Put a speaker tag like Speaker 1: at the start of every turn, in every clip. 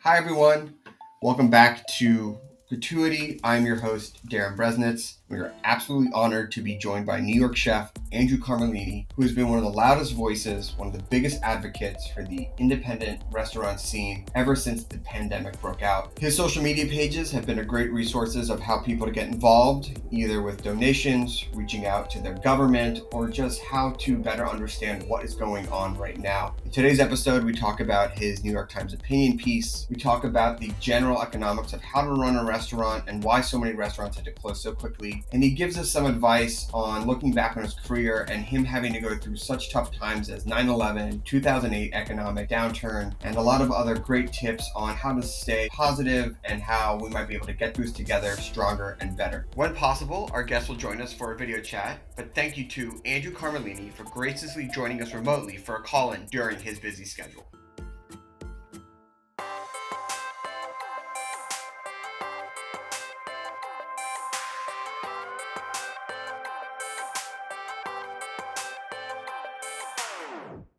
Speaker 1: Hi, everyone. Welcome back to Gratuity. I'm your host, Darin. We are absolutely honored to be joined by New York chef Andrew Carmellini, who has been one of the loudest voices, one of the biggest advocates for the independent restaurant scene ever since the pandemic broke out. His social media pages have been a great resources of how people to get involved, either with donations, reaching out to their government, or just how to better understand what is going on right now. In today's episode, we talk about his New York Times opinion piece. We talk about the general economics of how to run a restaurant and why so many restaurants had to close so quickly. And he gives us some advice on looking back on his career and him having to go through such tough times as 9/11, 2008 economic downturn, and a lot of other great tips on how to stay positive and how we might be able to get through this together stronger and better. When possible, our guest will join us for a video chat, but thank you to Andrew Carmellini for graciously joining us remotely for a call-in during his busy schedule.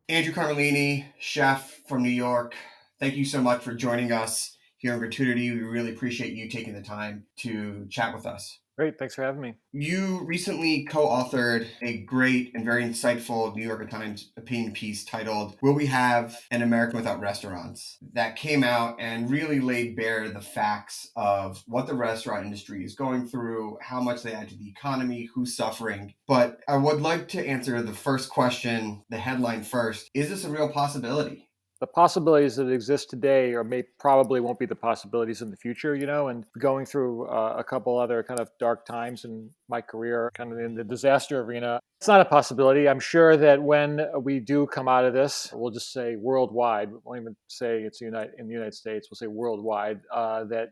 Speaker 1: Andrew Carmellini, chef from New York, thank you so much for joining us here on Gratuity. We really appreciate you taking the time to chat with us.
Speaker 2: Great, thanks for having me.
Speaker 1: You recently co-authored a great and very insightful New York Times opinion piece titled "Will We Have an America Without Restaurants?" that came out and really laid bare the facts of what the restaurant industry is going through, how much they add to the economy, who's suffering. But I would like to answer the first question, the headline first. Is this a real possibility?
Speaker 2: The possibilities that exist today probably won't be the possibilities in the future, and going through a couple other kind of dark times in my career, kind of in the disaster arena. It's not a possibility. I'm sure that when we do come out of this, we'll just say worldwide, we won't even say it's in the United States, we'll say worldwide, that,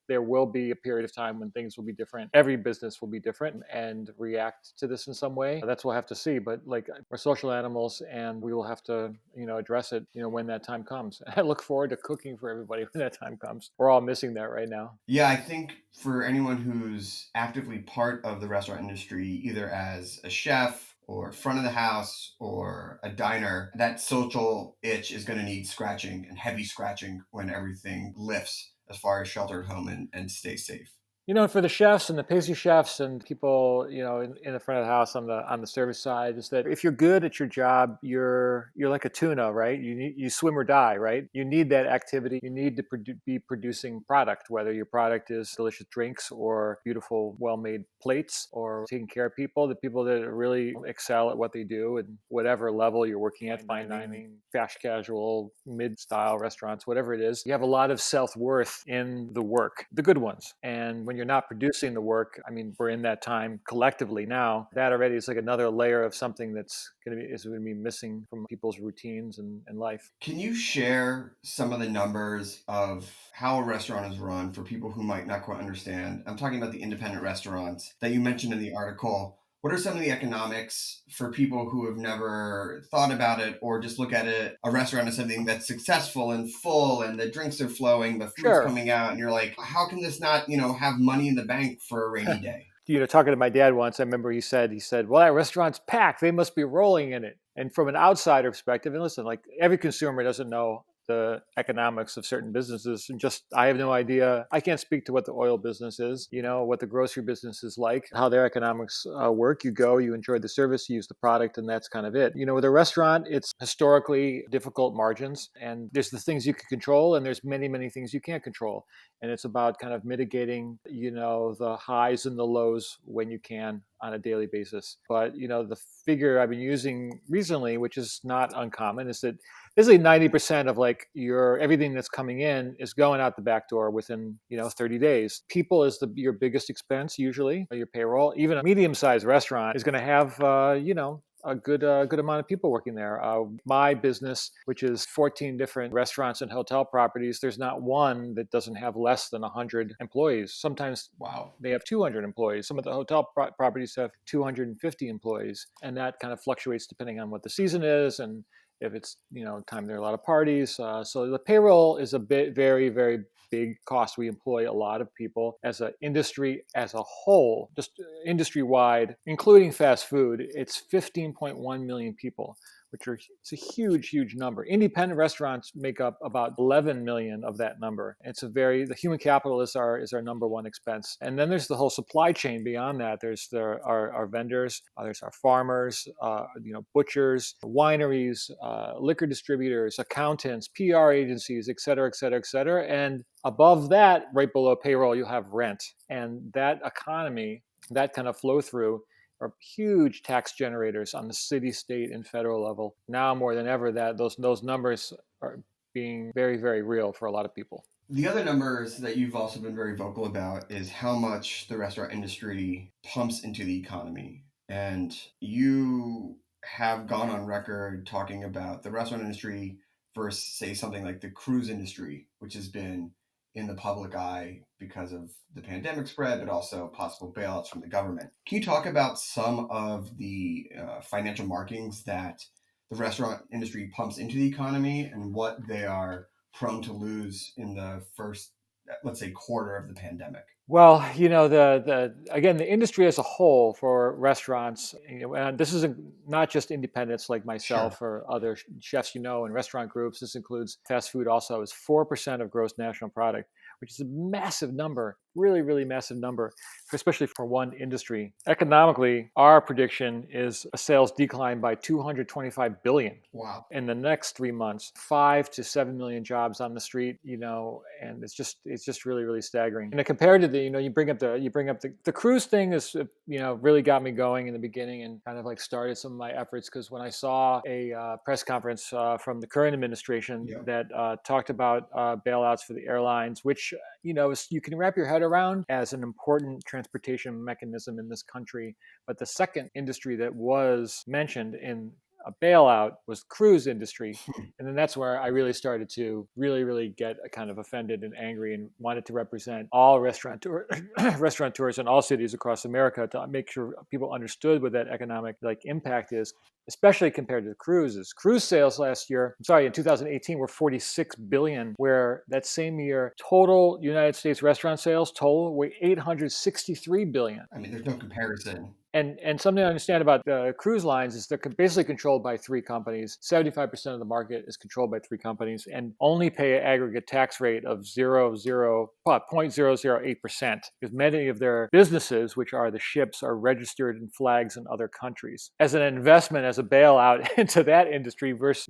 Speaker 2: there will be a period of time when things will be different. Every business will be different and react to this in some way. That's what we'll have to see. But like, we're social animals and we will have to, address it, when that time comes. I look forward to cooking for everybody when that time comes. We're all missing that right now.
Speaker 1: Yeah, I think for anyone who's actively part of the restaurant industry, either as a chef or front of the house or a diner, that social itch is going to need scratching and heavy scratching when everything lifts as far as shelter at home and stay safe.
Speaker 2: For the chefs and the pastry chefs and people, in the front of the house on the service side, is that if you're good at your job, you're like a tuna, right? You swim or die, right? You need that activity. You need to be producing product, whether your product is delicious drinks or beautiful, well-made plates or taking care of people. The people that really excel at what they do and whatever level you're working at, fine dining, fast casual, mid-style restaurants, whatever it is, you have a lot of self-worth in the work, the good ones. And when you're not producing the work, I mean, we're in that time collectively now. That already is like another layer of something that's going to be missing from people's routines and life.
Speaker 1: Can you share some of the numbers of how a restaurant is run for people who might not quite understand? I'm talking about the independent restaurants that you mentioned in the article. What are some of the economics for people who have never thought about it or just look at it, a restaurant as something that's successful and full and the drinks are flowing, the food's
Speaker 2: Sure.
Speaker 1: coming out, and you're like, how can this not, have money in the bank for a rainy day?
Speaker 2: Talking to my dad once, I remember he said, well, that restaurant's packed. They must be rolling in it. And from an outsider perspective, and listen, like every consumer doesn't know the economics of certain businesses. And just, I have no idea. I can't speak to what the oil business is, what the grocery business is like, how their economics work. You go, you enjoy the service, you use the product, and that's kind of it. With a restaurant, it's historically difficult margins. And there's the things you can control, and there's many, many things you can't control. And it's about kind of mitigating, the highs and the lows when you can on a daily basis. But, the figure I've been using recently, which is not uncommon, is that basically 90% of like everything that's coming in is going out the back door within 30 days. People is your biggest expense usually, your payroll. Even a medium-sized restaurant is going to have a good amount of people working there. My business, which is 14 different restaurants and hotel properties, there's not one that doesn't have less than 100 employees. Sometimes
Speaker 1: Wow.
Speaker 2: they have 200 employees. Some of the hotel properties have 250 employees, and that kind of fluctuates depending on what the season is and if it's time there are a lot of parties. So the payroll is very, very big cost. We employ a lot of people as an industry as a whole, just industry wide, including fast food. It's 15.1 million people. which are it's a huge, huge number. Independent restaurants make up about 11 million of that number. It's the human capital is our number one expense. And then there's the whole supply chain beyond that. Our vendors, there's our farmers, butchers, wineries, liquor distributors, accountants, PR agencies, et cetera, et cetera, et cetera. And above that, right below payroll, you have rent. And that economy, that kind of flow through are huge tax generators on the city, state, and federal level. Now more than ever, that those numbers are being very, very real for a lot of people.
Speaker 1: The other numbers that you've also been very vocal about is how much the restaurant industry pumps into the economy. And you have gone on record talking about the restaurant industry versus, say, something like the cruise industry, which has been in the public eye because of the pandemic spread, but also possible bailouts from the government. Can you talk about some of the financial markings that the restaurant industry pumps into the economy and what they are prone to lose in the first, let's say, quarter of the pandemic?
Speaker 2: Well, the industry as a whole for restaurants, and this isn't not just independents like
Speaker 1: Sure.
Speaker 2: myself or other chefs, and restaurant groups. This includes fast food also, is 4% of gross national product, which is a massive number, really, really massive number, especially for one industry. Economically, our prediction is a sales decline by 225 billion
Speaker 1: Wow.
Speaker 2: in the next 3 months, 5 to 7 million jobs on the street, and it's just really, really staggering. And compared to the cruise thing is, really got me going in the beginning and kind of like started some of my efforts, because when I saw a press conference from the current administration
Speaker 1: Yeah.
Speaker 2: that talked about bailouts for the airlines, which you can wrap your head around as an important transportation mechanism in this country. But the second industry that was mentioned in a bailout was the cruise industry. And then that's where I really started to really, really get kind of offended and angry and wanted to represent all restaurateurs in all cities across America to make sure people understood what that economic impact is, especially compared to the cruises. Cruise sales last year, in 2018 were 46 billion, where that same year total United States restaurant sales total were 863 billion.
Speaker 1: I mean, there's no comparison.
Speaker 2: And something to understand about the cruise lines is they're basically controlled by three companies. 75% of the market is controlled by three companies and only pay an aggregate tax rate of 0.008%, because many of their businesses, which are the ships, are registered in flags in other countries. As an investment, as a bailout into that industry versus,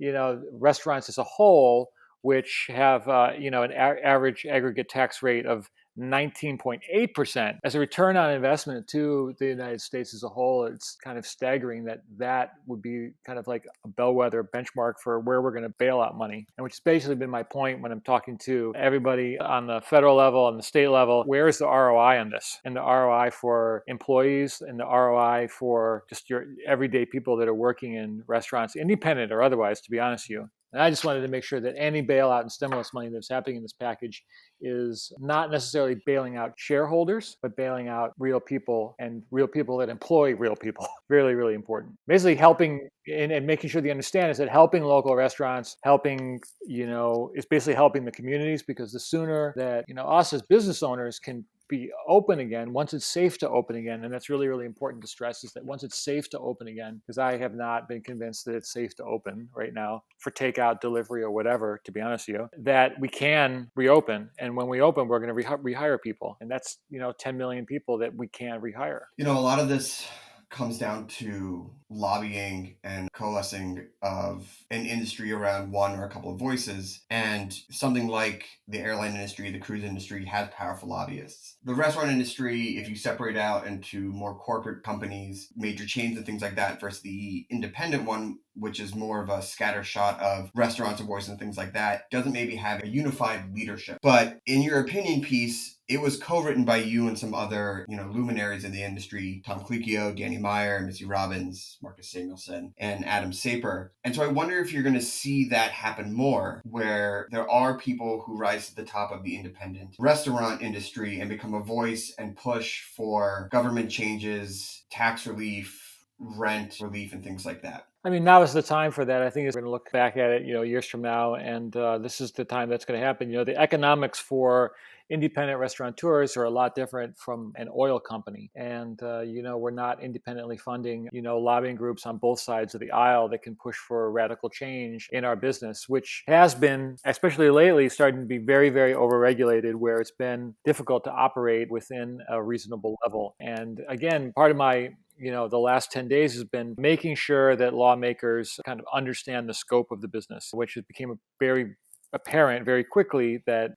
Speaker 2: restaurants as a whole, which have, an average aggregate tax rate of 19.8%. As a return on investment to the United States as a whole, it's kind of staggering that would be kind of like a bellwether benchmark for where we're going to bail out money. And which has basically been my point when I'm talking to everybody on the federal level and the state level. Where is the ROI on this? And the ROI for employees and the ROI for just your everyday people that are working in restaurants, independent or otherwise, to be honest with you. And I just wanted to make sure that any bailout and stimulus money that's happening in this package is not necessarily bailing out shareholders, but bailing out real people and real people that employ real people. Really, really important. Basically helping and making sure they understand is that helping local restaurants, is basically helping the communities, because the sooner that, us as business owners can be open again, once it's safe to open again. And that's really, really important to stress, is that once it's safe to open again, because I have not been convinced that it's safe to open right now for takeout, delivery, or whatever, to be honest with you, that we can reopen. And when we open, we're going to rehire people. And that's, 10 million people that we can rehire.
Speaker 1: A lot of this comes down to lobbying and coalescing of an industry around one or a couple of voices. And something like the airline industry, the cruise industry, has powerful lobbyists. The restaurant industry, if you separate out into more corporate companies, major chains and things like that, versus the independent one, which is more of a scatter shot of restaurants and voices and things like that, doesn't maybe have a unified leadership. But in your opinion piece, it was co-written by you and some other, luminaries in the industry: Tom Colicchio, Danny Meyer, Missy Robbins, Marcus Samuelson, and Adam Saper. And so I wonder if you're going to see that happen more, where there are people who rise to the top of the independent restaurant industry and become a voice and push for government changes, tax relief, rent relief and things like that?
Speaker 2: I mean, now is the time for that. I think we're going to look back at it, years from now, and this is the time that's going to happen. The economics for independent restaurateurs are a lot different from an oil company, and we're not independently funding, lobbying groups on both sides of the aisle that can push for radical change in our business, which has been, especially lately, starting to be very, very overregulated, where it's been difficult to operate within a reasonable level. And again, part of my the last 10 days has been making sure that lawmakers kind of understand the scope of the business, which it became very apparent very quickly that,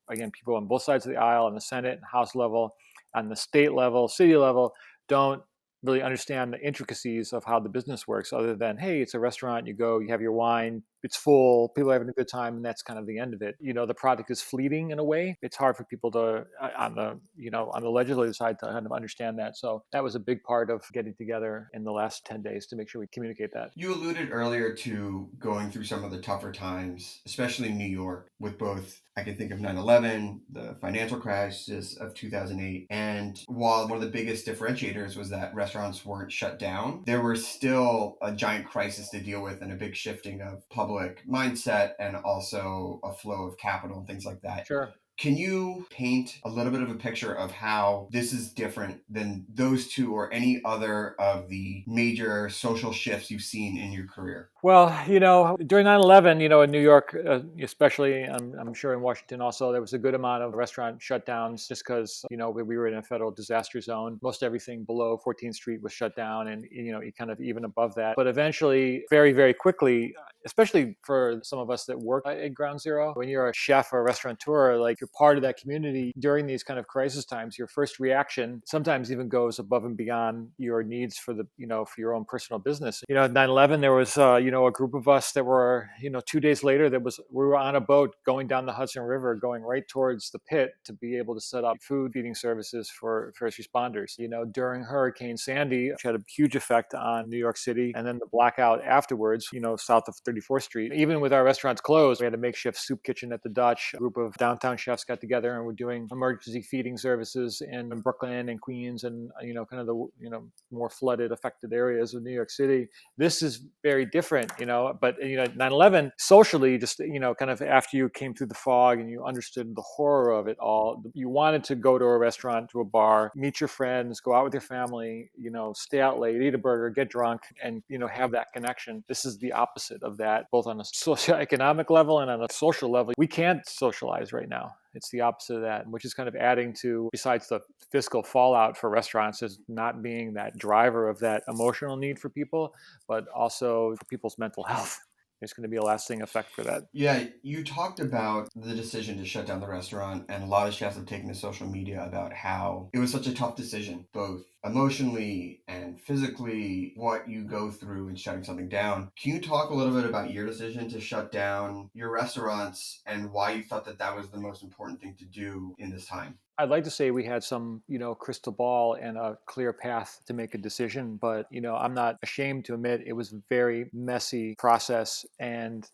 Speaker 2: again, people on both sides of the aisle, on the Senate and House level, on the state level, city level, don't really understand the intricacies of how the business works, other than, hey, it's a restaurant, you go, you have your wine, it's full, people are having a good time, and that's kind of the end of it. The product is fleeting in a way. It's hard for people to, on the legislative side, to kind of understand that. So that was a big part of getting together in the last 10 days to make sure we communicate that.
Speaker 1: You alluded earlier to going through some of the tougher times, especially in New York, with both, I can think of 9/11, the financial crisis of 2008. And while one of the biggest differentiators was that restaurants weren't shut down, there was still a giant crisis to deal with and a big shifting of public mindset and also a flow of capital and things like that.
Speaker 2: Sure.
Speaker 1: Can you paint a little bit of a picture of how this is different than those two or any other of the major social shifts you've seen in your career?
Speaker 2: Well, during 9/11, in New York, especially, I'm sure in Washington also, there was a good amount of restaurant shutdowns just because, we were in a federal disaster zone. Most everything below 14th Street was shut down and, kind of even above that. But eventually, very, very quickly, especially for some of us that work at Ground Zero, when you're a chef or a restaurateur, like you're part of that community during these kind of crisis times, your first reaction sometimes even goes above and beyond your needs for for your own personal business. 9/11, there was, a group of us that were, 2 days later, we were on a boat going down the Hudson River, going right towards the pit to be able to set up food feeding services for first responders. During Hurricane Sandy, which had a huge effect on New York City, and then the blackout afterwards, south of 34th Street. Even with our restaurants closed, we had a makeshift soup kitchen at the Dutch. A group of downtown chefs got together and were doing emergency feeding services in Brooklyn and Queens and, kind of the, more flooded, affected areas of New York City. This is very different, but 9/11 socially, just, kind of after you came through the fog and you understood the horror of it all, you wanted to go to a restaurant, to a bar, meet your friends, go out with your family, stay out late, eat a burger, get drunk, and, have that connection. This is the opposite of that, both on a socioeconomic level and on a social level. We can't socialize right now. It's the opposite of that, which is kind of adding to, besides the fiscal fallout for restaurants as not being that driver of that emotional need for people, but also for people's mental health. There's going to be a lasting effect for that.
Speaker 1: Yeah, you talked about the decision to shut down the restaurant, and a lot of chefs have taken to social media about how it was such a tough decision, both emotionally and physically, what you go through in shutting something down. Can you talk a little bit about your decision to shut down your restaurants and why you thought that that was the most important thing to do in this time?
Speaker 2: I'd like to say we had some, crystal ball and a clear path to make a decision, but, I'm not ashamed to admit it was a very messy process and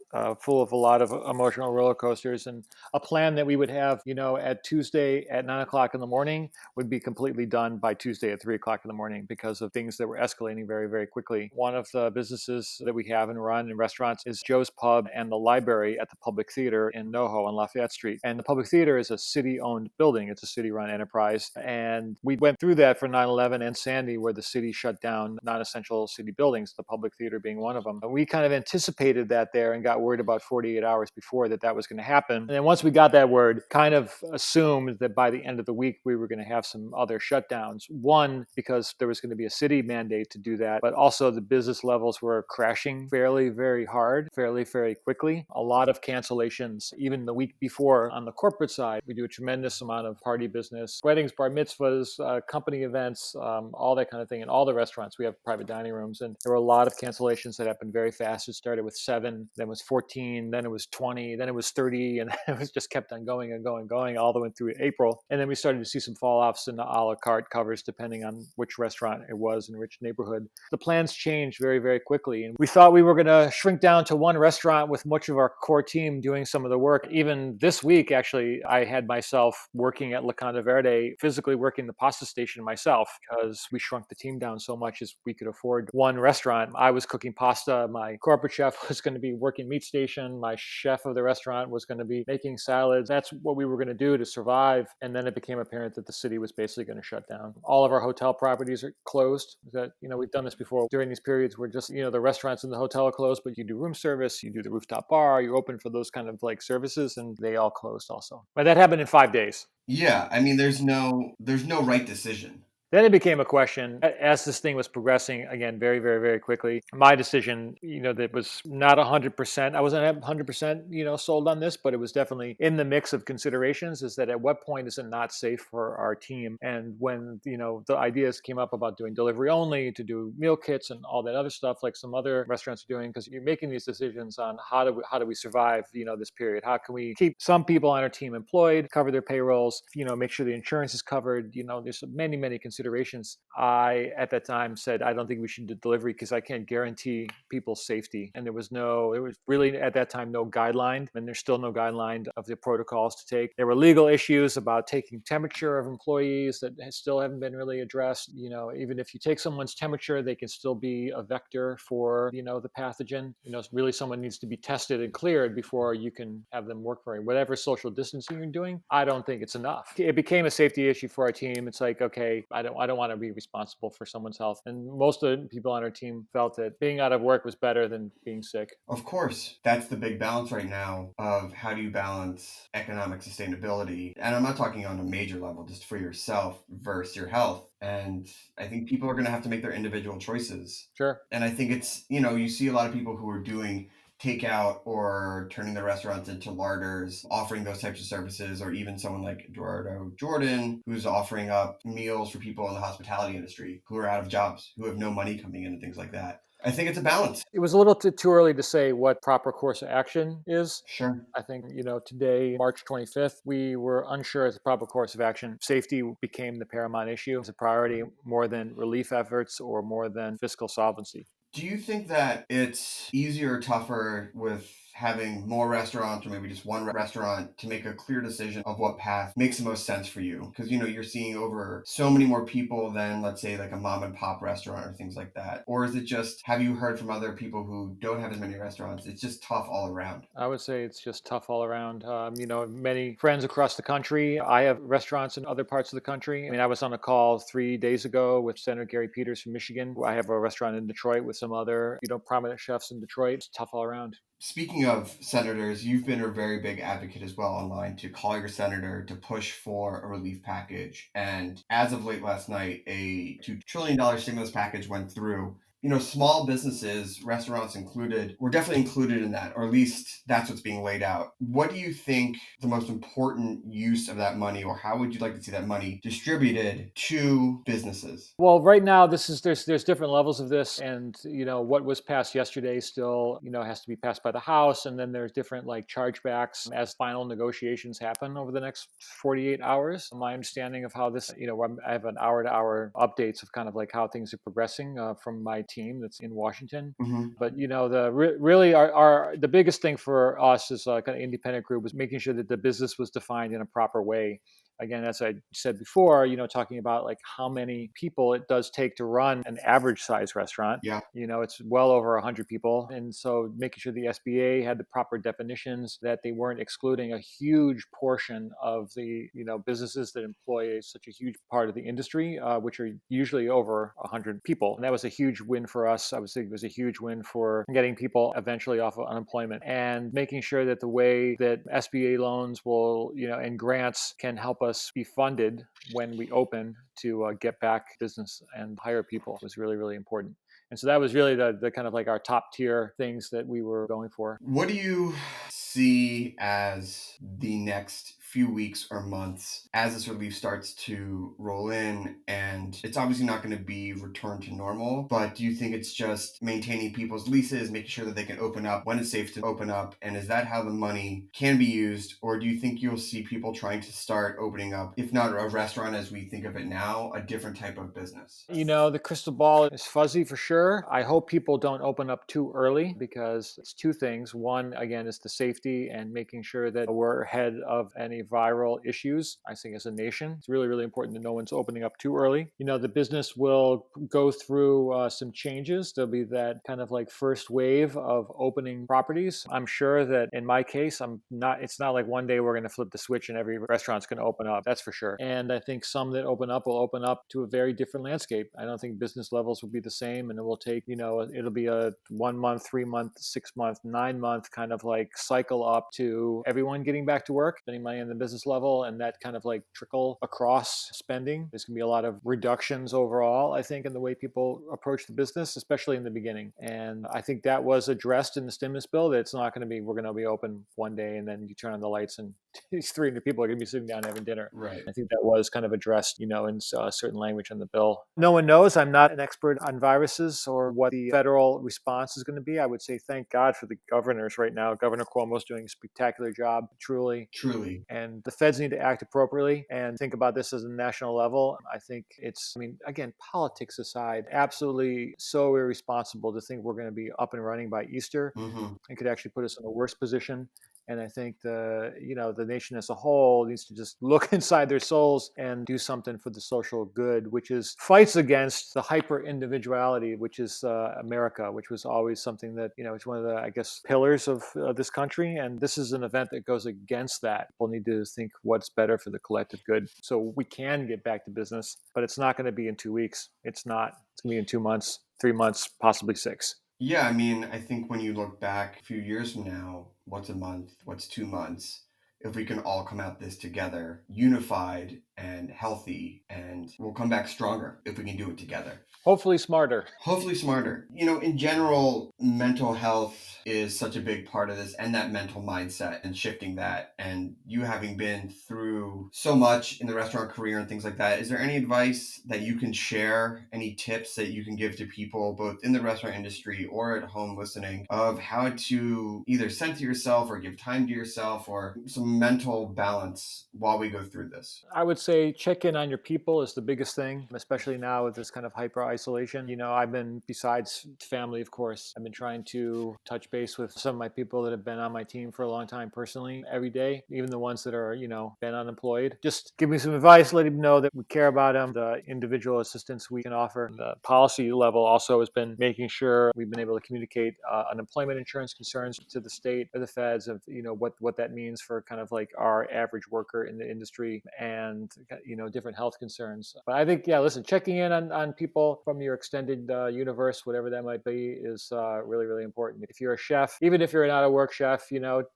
Speaker 2: full of a lot of emotional roller coasters. And a plan that we would have, at Tuesday at 9 o'clock in the morning would be completely done by Tuesday at 3 o'clock in the morning because of things that were escalating very, very quickly. One of the businesses that we have and run in restaurants is Joe's Pub and the library at the Public Theater in NoHo on Lafayette Street. And the Public Theater is a city-owned building. It's a city-run enterprise. And we went through that for 9/11 and Sandy, where the city shut down non-essential city buildings, the Public Theater being one of them. And we kind of anticipated that there and got word about 48 hours before that was going to happen. And then once we got that word, kind of assumed that by the end of the week, we were going to have some other shutdowns. One, because there was going to be a city mandate to do that, but also the business levels were crashing fairly, very hard, fairly, very quickly. A lot of cancellations, even the week before on the corporate side. We do a tremendous amount of party business, weddings, bar mitzvahs, company events, all that kind of thing. In all the restaurants, we have private dining rooms. And there were a lot of cancellations that happened very fast. It started with 7, then it was 14, then it was 20, then it was 30, and it was just kept on going and going, all the way through April. And then we started to see some fall offs in the a la carte covers, depending on on which restaurant it was in which neighborhood. The plans changed very, very quickly. And we thought we were going to shrink down to one restaurant with much of our core team doing some of the work. Even this week, actually, I had myself working at La Conda Verde, physically working the pasta station myself because we shrunk the team down so much as we could afford one restaurant. I was cooking pasta. My corporate chef was going to be working meat station. My chef of the restaurant was going to be making salads. That's what we were going to do to survive. And then it became apparent that the city was basically going to shut down. All of our hotel properties are closed. That, we've done this before during these periods where just, the restaurants in the hotel are closed, but you do room service, you do the rooftop bar, you're open for those kind of like services, and they all closed also. But that happened in 5 days.
Speaker 1: Yeah, I mean, there's no right decision.
Speaker 2: Then it became a question as this thing was progressing again, very, very, very quickly. My decision, that was not 100%. I wasn't 100%, sold on this, but it was definitely in the mix of considerations is that at what point is it not safe for our team? And when, the ideas came up about doing delivery only, to do meal kits and all that other stuff, like some other restaurants are doing, because you're making these decisions on how do we survive, this period? How can we keep some people on our team employed, cover their payrolls, make sure the insurance is covered? There's many, many considerations. I, at that time, said, I don't think we should do delivery because I can't guarantee people's safety. And there was really at that time, no guideline. And there's still no guideline of the protocols to take. There were legal issues about taking temperature of employees that still haven't been really addressed. Even if you take someone's temperature, they can still be a vector for, the pathogen. Really someone needs to be tested and cleared before you can have them work for you. Whatever social distancing you're doing, I don't think it's enough. It became a safety issue for our team. It's like, okay, I don't want to be responsible for someone's health. And most of the people on our team felt that being out of work was better than being sick.
Speaker 1: Of course, that's the big balance right now of how do you balance economic sustainability. And I'm not talking on a major level, just for yourself versus your health. And I think people are going to have to make their individual choices.
Speaker 2: Sure.
Speaker 1: And I think it's, you see a lot of people who are doing takeout or turning the restaurants into larders, offering those types of services, or even someone like Eduardo Jordan, who's offering up meals for people in the hospitality industry who are out of jobs, who have no money coming in and things like that. I think it's a balance.
Speaker 2: It was a little too early to say what proper course of action is.
Speaker 1: Sure.
Speaker 2: I think, today, March 25th, we were unsure of the proper course of action. Safety became the paramount issue. It's a priority more than relief efforts or more than fiscal solvency.
Speaker 1: Do you think that it's easier or tougher with having more restaurants or maybe just one restaurant to make a clear decision of what path makes the most sense for you? Because, you're seeing over so many more people than, let's say, like a mom and pop restaurant or things like that. Or is it just, have you heard from other people who don't have as many restaurants? It's just tough all around.
Speaker 2: I would say it's just tough all around. Many friends across the country. I have restaurants in other parts of the country. I mean, I was on a call 3 days ago with Senator Gary Peters from Michigan. I have a restaurant in Detroit with some other, prominent chefs in Detroit. It's tough all around.
Speaker 1: Speaking of senators, you've been a very big advocate as well online to call your senator to push for a relief package. And as of late last night, a $2 trillion stimulus package went through. Small businesses, restaurants included, were definitely included in that, or at least that's what's being laid out. What do you think the most important use of that money, or how would you like to see that money distributed to businesses?
Speaker 2: Well, right now, there's different levels of this, and what was passed yesterday still has to be passed by the House, and then there's different like chargebacks as final negotiations happen over the next 48 hours. My understanding of how this, I have an hour-to-hour updates of kind of like how things are progressing from my team that's in Washington.
Speaker 1: Mm-hmm.
Speaker 2: But the biggest thing for us as a kind of independent group was making sure that the business was defined in a proper way. Again, as I said before, talking about like how many people it does take to run an average size restaurant.
Speaker 1: Yeah.
Speaker 2: It's well over 100 people. And so making sure the SBA had the proper definitions, that they weren't excluding a huge portion of the, businesses that employ such a huge part of the industry, which are usually over 100 people. And that was a huge win for us. I would say it was a huge win for getting people eventually off of unemployment, and making sure that the way that SBA loans will, and grants can help us be funded when we open to get back business and hire people was really, really important. And so that was really the kind of like our top tier things that we were going for.
Speaker 1: What do you see as the next few weeks or months as this relief starts to roll in, and it's obviously not going to be returned to normal, but do you think it's just maintaining people's leases, making sure that they can open up when it's safe to open up, and is that how the money can be used? Or do you think you'll see people trying to start opening up, if not a restaurant as we think of it now, a different type of business?
Speaker 2: The crystal ball is fuzzy for sure. I hope people don't open up too early because it's two things. One, again, is the safety and making sure that we're ahead of any viral issues. I think as a nation, it's really, really important that no one's opening up too early. The business will go through some changes. There'll be that kind of like first wave of opening properties. I'm sure that in my case, it's not like one day we're going to flip the switch and every restaurant's going to open up. That's for sure. And I think some that open up will open up to a very different landscape. I don't think business levels will be the same, and it will take, it'll be a 1 month, 3 month, 6 month, 9 month kind of like cycle up to everyone getting back to work, spending money on the business level, and that kind of like trickle across spending. There's going to be a lot of reductions overall, I think, in the way people approach the business, especially in the beginning. And I think that was addressed in the stimulus bill, that it's not going to be, we're going to be open one day and then you turn on the lights and these 300 people are going to be sitting down having dinner.
Speaker 1: Right.
Speaker 2: I think that was kind of addressed, in certain language in the bill. No one knows. I'm not an expert on viruses or what the federal response is going to be. I would say thank God for the governors right now. Governor Cuomo's doing a spectacular job, truly.
Speaker 1: Truly.
Speaker 2: And the feds need to act appropriately and think about this as a national level. I think again, politics aside, absolutely so irresponsible to think we're going to be up and running by Easter.
Speaker 1: Mm-hmm.
Speaker 2: It could actually put us in a worse position. And I think the nation as a whole needs to just look inside their souls and do something for the social good, which is fights against the hyper individuality, which is America, which was always something that, it's one of the, I guess, pillars of this country. And this is an event that goes against that. People need to think what's better for the collective good. So we can get back to business, but it's not going to be in 2 weeks. It's not. It's going to be in 2 months, 3 months, possibly 6.
Speaker 1: Yeah, I mean, I think when you look back a few years from now, what's a month, what's 2 months, if we can all come out this together, unified and healthy, and we'll come back stronger if we can do it together.
Speaker 2: Hopefully smarter.
Speaker 1: Hopefully smarter. In general, mental health is such a big part of this, and that mental mindset and shifting that. And you having been through so much in the restaurant career and things like that, is there any advice that you can share, any tips that you can give to people both in the restaurant industry or at home listening of how to either center yourself or give time to yourself or some mental balance while we go through this?
Speaker 2: I would say check in on your people is the biggest thing, especially now with this kind of hyper isolation. I've been, besides family, of course, I've been trying to touch base with some of my people that have been on my team for a long time personally every day, even the ones that are, been unemployed. Just give me some advice, let them know that we care about them, the individual assistance we can offer. The policy level also has been making sure we've been able to communicate unemployment insurance concerns to the state or the feds of, what that means for kind of like our average worker in the industry and, different health concerns. But I think, listen, checking in on people from your extended universe, whatever that might be, is really, really important. If you're a chef, even if you're an out-of-work chef,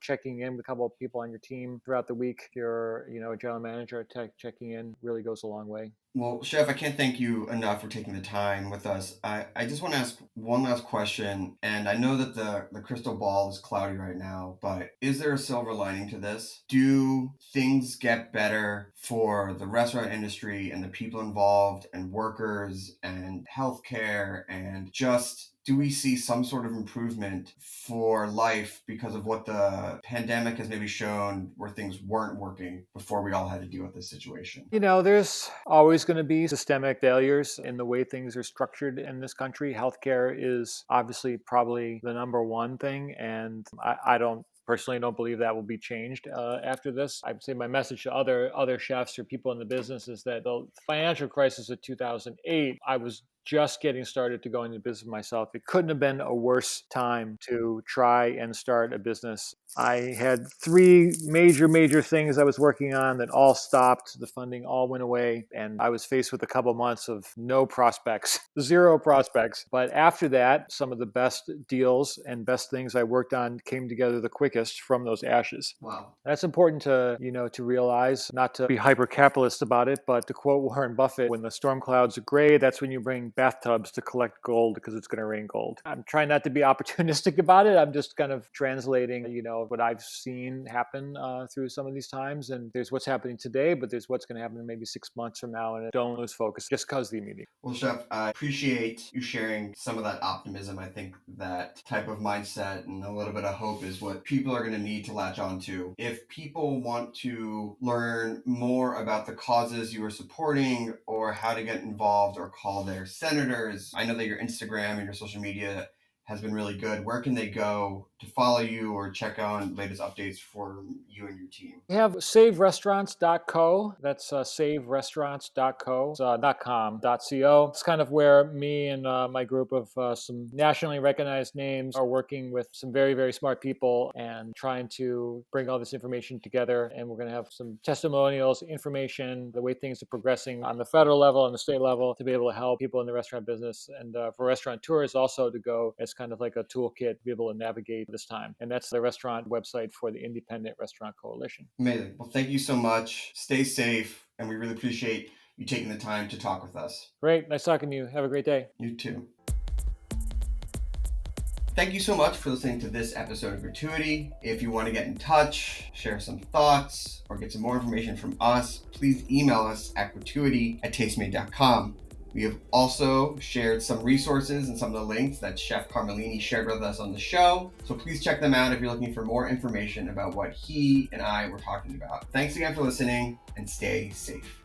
Speaker 2: checking in with a couple of people on your team throughout the week, if you're, a general manager, checking in really goes a long way.
Speaker 1: Well, Chef, I can't thank you enough for taking the time with us. I just want to ask one last question, and I know that the crystal ball is cloudy right now, but is there a silver lining to this? Do things get better for the restaurant industry and the people involved and workers and healthcare, and just do we see some sort of improvement for life because of what the pandemic has maybe shown where things weren't working before we all had to deal with this situation?
Speaker 2: There's always going to be systemic failures in the way things are structured in this country. Healthcare is obviously probably the number one thing, and I personally don't believe that will be changed after this. I would say my message to other chefs or people in the business is that the financial crisis of 2008, I was just getting started to go into business myself. It couldn't have been a worse time to try and start a business. I had 3 major things I was working on that all stopped. The funding all went away, and I was faced with a couple months of no prospects, 0 prospects. But after that, some of the best deals and best things I worked on came together the quickest from those ashes.
Speaker 1: Wow.
Speaker 2: That's important to, to realize, not to be hyper capitalist about it, but to quote Warren Buffett, when the storm clouds are gray, that's when you bring bathtubs to collect gold because it's going to rain gold. I'm trying not to be opportunistic about it. I'm just kind of translating, what I've seen happen through some of these times. And there's what's happening today, but there's what's going to happen in maybe 6 months from now. And don't lose focus just because the immediate.
Speaker 1: Well, Chef, I appreciate you sharing some of that optimism. I think that type of mindset and a little bit of hope is what people are going to need to latch on to. If people want to learn more about the causes you are supporting or how to get involved or call their senators, I know that your Instagram and your social media has been really good. Where can they go to follow you or check on latest updates for you and your team?
Speaker 2: We have saverestaurants.co. That's saverestaurants.co. .com, .co. It's kind of where me and my group of some nationally recognized names are working with some very, very smart people and trying to bring all this information together. And we're going to have some testimonials, information, the way things are progressing on the federal level and the state level to be able to help people in the restaurant business and for restaurateurs also to go as kind of like a toolkit to be able to navigate this time. And that's the restaurant website for the Independent Restaurant Coalition.
Speaker 1: Amazing. Well, thank you so much. Stay safe, and we really appreciate you taking the time to talk with us.
Speaker 2: Great. Nice talking to you. Have a great day.
Speaker 1: You too. Thank you so much for listening to this episode of Gratuity. If you want to get in touch, share some thoughts, or get some more information from us, please email us at gratuity@tastemade.com. We have also shared some resources and some of the links that Chef Carmellini shared with us on the show. So please check them out if you're looking for more information about what he and I were talking about. Thanks again for listening, and stay safe.